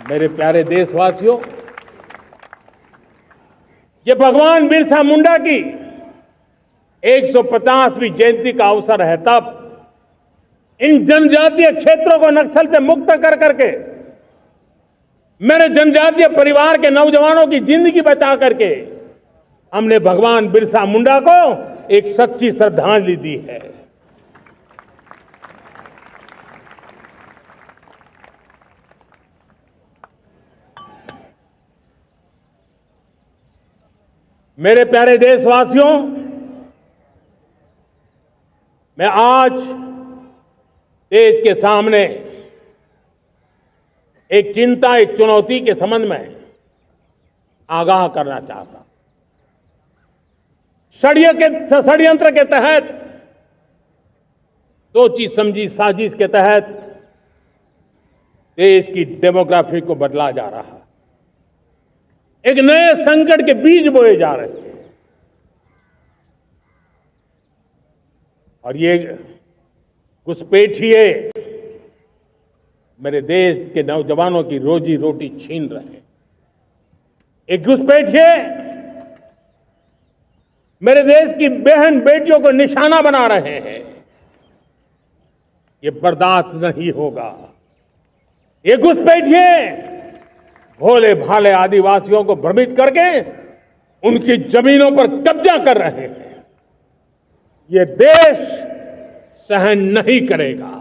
मेरे प्यारे देशवासियों, ये भगवान बिरसा मुंडा की 150वीं जयंती का अवसर है। तब इन जनजातीय क्षेत्रों को नक्सल से मुक्त कर करके मेरे जनजातीय परिवार के नौजवानों की जिंदगी बचा करके हमने भगवान बिरसा मुंडा को एक सच्ची श्रद्धांजलि दी है। मेरे प्यारे देशवासियों, मैं आज देश के सामने एक चिंता, एक चुनौती के संबंध में आगाह करना चाहता हूं। षड्यंत्र के तहत, सोची समझी साजिश के तहत देश की डेमोग्राफी को बदला जा रहा है। एक नए संकट के बीज बोए जा रहे हैं और ये घुसपैठिए मेरे देश के नौजवानों की रोजी रोटी छीन रहे हैं। एक घुसपैठिए मेरे देश की बहन बेटियों को निशाना बना रहे हैं। ये बर्दाश्त नहीं होगा। ये घुसपैठिए भोले भाले आदिवासियों को भ्रमित करके उनकी जमीनों पर कब्जा कर रहे हैं। ये देश सहन नहीं करेगा।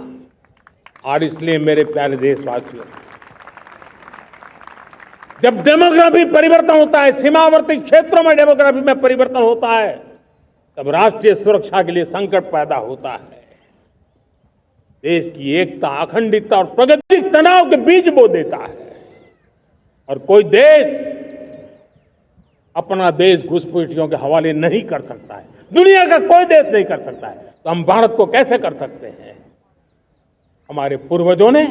और इसलिए मेरे प्यारे देशवासियों, जब डेमोग्राफी परिवर्तन होता है, सीमावर्ती क्षेत्रों में डेमोग्राफी में परिवर्तन होता है, तब राष्ट्रीय सुरक्षा के लिए संकट पैदा होता है। देश की एकता, अखंडता और प्रगति तनाव के बीज बो देता है। और कोई देश अपना देश घुसपैठियों के हवाले नहीं कर सकता है। दुनिया का कोई देश नहीं कर सकता है, तो हम भारत को कैसे कर सकते हैं? हमारे पूर्वजों ने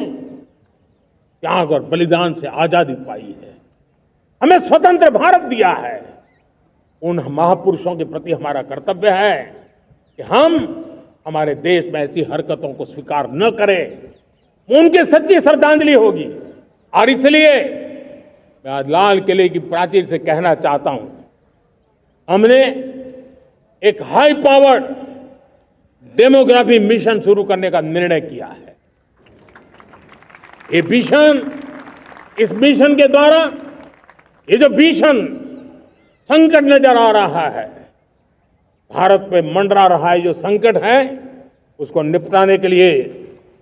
त्याग और बलिदान से आजादी पाई है, हमें स्वतंत्र भारत दिया है। उन महापुरुषों के प्रति हमारा कर्तव्य है कि हम हमारे देश में ऐसी हरकतों को स्वीकार न करें। उनकी सच्ची श्रद्धांजलि होगी। और इसलिए मैं आज लाल किले की प्राचीर से कहना चाहता हूं, हमने एक हाई पावर्ड डेमोग्राफी मिशन शुरू करने का निर्णय किया है। ये मिशन, इस मिशन के द्वारा ये जो भीषण संकट नजर आ रहा है, भारत पे मंडरा रहा है जो संकट है, उसको निपटाने के लिए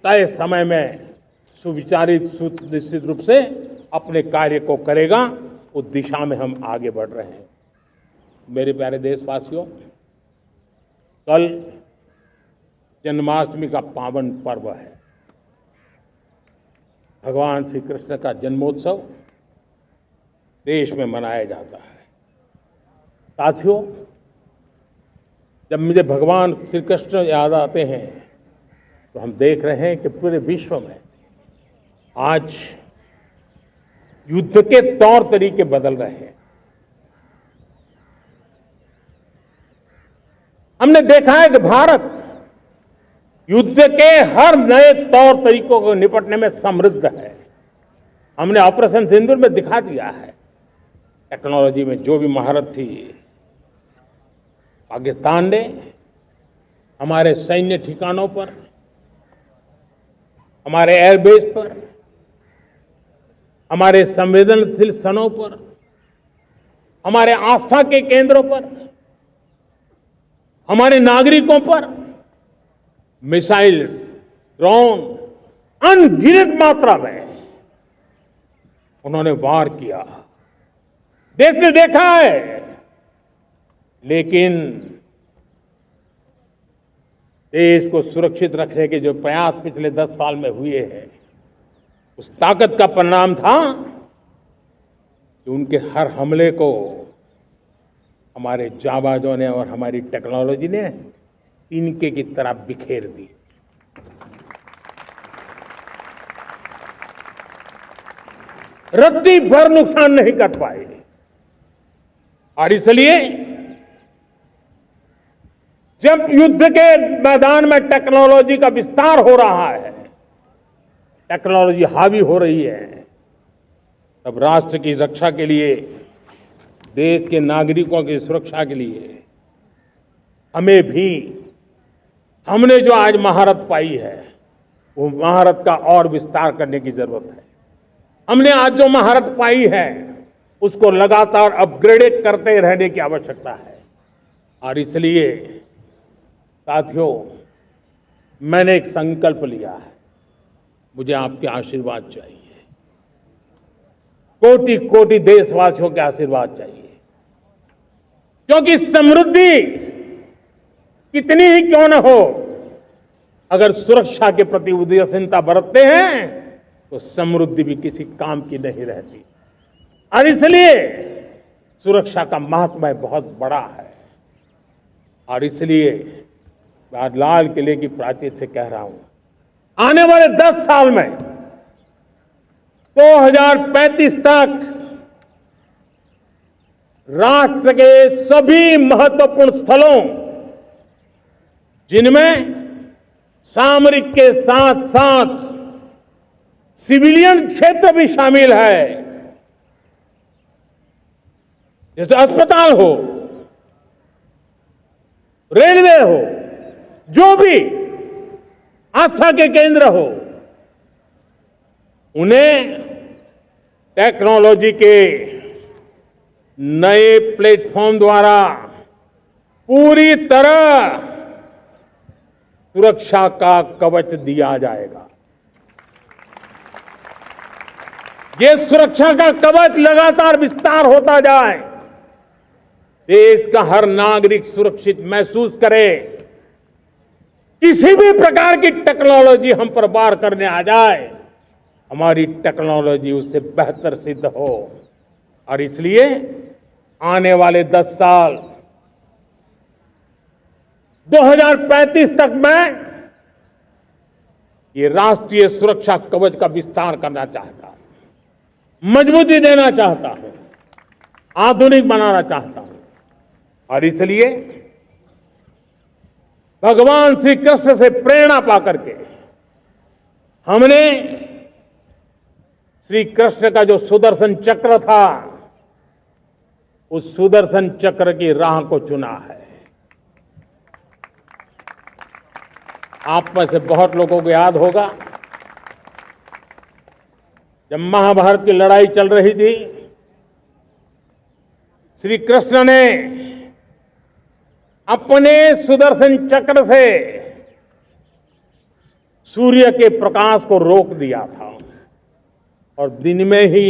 तय समय में सुविचारित, सुनिश्चित रूप से अपने कार्य को करेगा। उस दिशा में हम आगे बढ़ रहे हैं। मेरे प्यारे देशवासियों, कल जन्माष्टमी का पावन पर्व है। भगवान श्री कृष्ण का जन्मोत्सव देश में मनाया जाता है। साथियों, जब मुझे भगवान श्री कृष्ण याद आते हैं तो हम देख रहे हैं कि पूरे विश्व में आज युद्ध के तौर तरीके बदल रहे हैं। हमने देखा है कि भारत युद्ध के हर नए तौर तरीकों को निपटने में समृद्ध है। हमने ऑपरेशन सिंदूर में दिखा दिया है। टेक्नोलॉजी में जो भी महारत थी, पाकिस्तान ने हमारे सैन्य ठिकानों पर, हमारे एयरबेस पर, हमारे संवेदनशील स्थानों पर, हमारे आस्था के केंद्रों पर, हमारे नागरिकों पर मिसाइल्स, ड्रोन अनगिनत मात्रा में उन्होंने वार किया। देश ने देखा है। लेकिन देश को सुरक्षित रखने के जो प्रयास पिछले 10 साल में हुए हैं, उस ताकत का परिणाम था कि उनके हर हमले को हमारे जाबाजों ने और हमारी टेक्नोलॉजी ने तिनके की तरह बिखेर दी। रत्ती भर नुकसान नहीं कर पाए। और इसलिए जब युद्ध के मैदान में टेक्नोलॉजी का विस्तार हो रहा है, टेक्नोलॉजी हावी हो रही है, तब राष्ट्र की रक्षा के लिए, देश के नागरिकों की सुरक्षा के लिए हमें भी, हमने जो आज महारत पाई है वो महारत का और विस्तार करने की जरूरत है। हमने आज जो महारत पाई है उसको लगातार अपग्रेडेड करते रहने की आवश्यकता है। और इसलिए साथियों, मैंने एक संकल्प लिया है, मुझे आपके आशीर्वाद चाहिए, कोटि कोटि देशवासियों के आशीर्वाद चाहिए, क्योंकि समृद्धि कितनी ही क्यों न हो, अगर सुरक्षा के प्रति उदासीनता बरतते हैं तो समृद्धि भी किसी काम की नहीं रहती। और इसलिए सुरक्षा का महत्व बहुत बड़ा है। और इसलिए मैं आज लाल किले की प्राचीर से कह रहा हूं, आने वाले 10 साल में 2035 तक राष्ट्र के सभी महत्वपूर्ण स्थलों, जिनमें सामरिक के साथ साथ सिविलियन क्षेत्र भी शामिल है, जैसे अस्पताल हो, रेलवे हो, जो भी आस्था के केंद्र हो, उन्हें टेक्नोलॉजी के नए प्लेटफॉर्म द्वारा पूरी तरह सुरक्षा का कवच दिया जाएगा। ये सुरक्षा का कवच लगातार विस्तार होता जाए, देश का हर नागरिक सुरक्षित महसूस करे, किसी भी प्रकार की टेक्नोलॉजी हम पर वार करने आ जाए, हमारी टेक्नोलॉजी उससे बेहतर सिद्ध हो। और इसलिए आने वाले 10 साल 2035 तक मैं ये राष्ट्रीय सुरक्षा कवच का विस्तार करना चाहता हूं, मजबूती देना चाहता हूं, आधुनिक बनाना चाहता हूं। और इसलिए भगवान श्री कृष्ण से प्रेरणा पाकर के हमने श्री कृष्ण का जो सुदर्शन चक्र था, उस सुदर्शन चक्र की राह को चुना है। आप में से बहुत लोगों को याद होगा, जब महाभारत की लड़ाई चल रही थी, श्री कृष्ण ने अपने सुदर्शन चक्र से सूर्य के प्रकाश को रोक दिया था और दिन में ही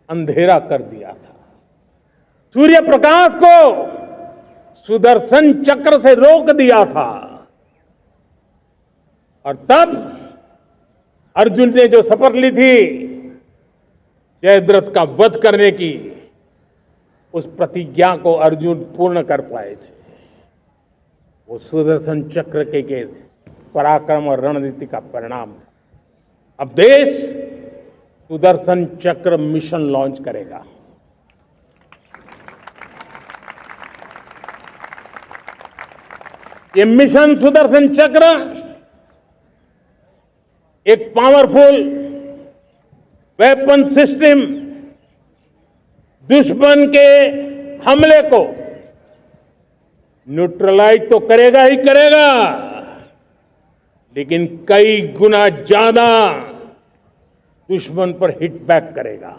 अंधेरा कर दिया था। सूर्य प्रकाश को सुदर्शन चक्र से रोक दिया था। और तब अर्जुन ने जो शपथ ली थी जयद्रथ का वध करने की, उस प्रतिज्ञा को अर्जुन पूर्ण कर पाए थे। वो सुदर्शन चक्र के पराक्रम और रणनीति का परिणाम था। अब देश सुदर्शन चक्र मिशन लॉन्च करेगा। ये मिशन सुदर्शन चक्र एक पावरफुल वेपन सिस्टम दुश्मन के हमले को न्यूट्रलाइज तो करेगा ही करेगा, लेकिन कई गुना ज्यादा दुश्मन पर हिट बैक करेगा।